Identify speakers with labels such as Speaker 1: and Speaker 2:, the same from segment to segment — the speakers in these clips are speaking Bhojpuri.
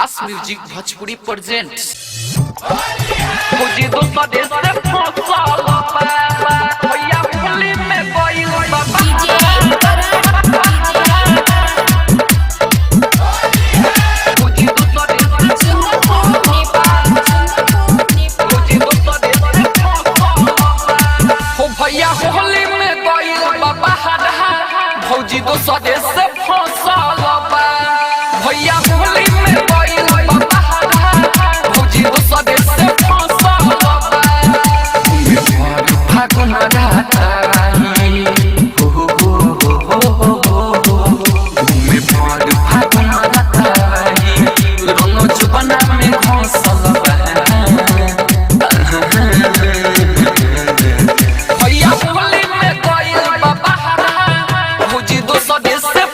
Speaker 1: आस म्यूजिक भोजपुरी प्रेजेंट्स मुझे दोस्त देश से फंसाल भैया होली में कोई बाबा भौजी दो स्वदेश से फंसाल भैया होली में गइल बाबा भौजी दो स्वदेश से फंसाल फागुन रात आई हो में फागुन रात आई रोनो जुबना में घोंसल भैया होली में गइल बाबा भौजी दो स्वदेश से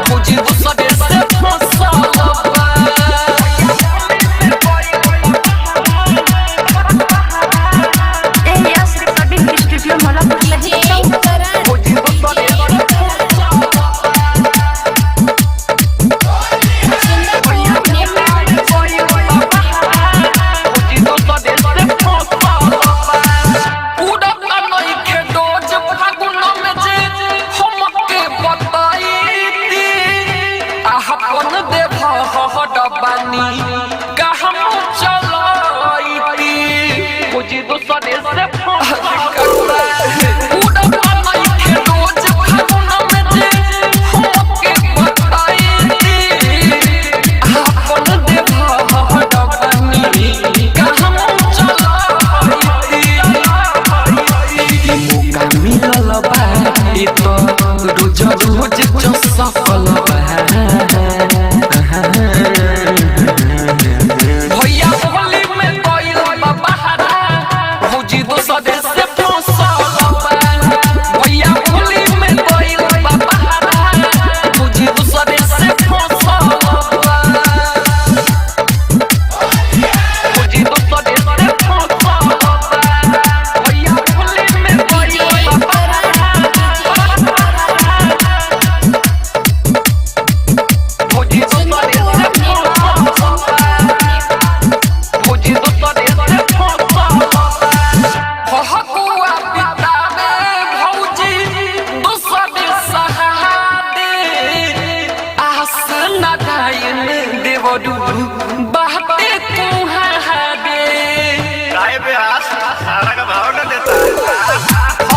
Speaker 1: भौजी दो स्वदेश से बहते कुहाड़े काय बेहास सारा का भाव न देता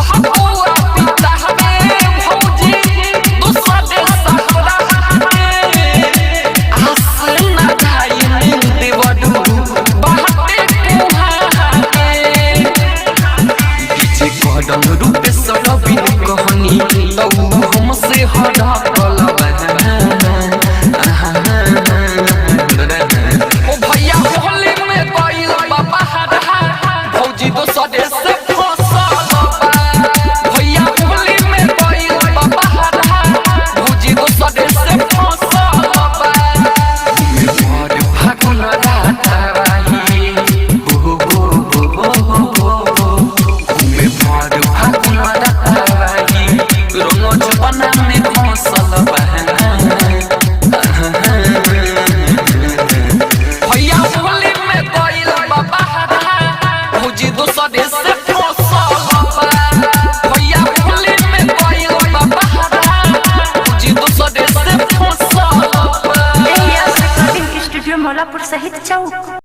Speaker 2: मोलापुर सहित चौक।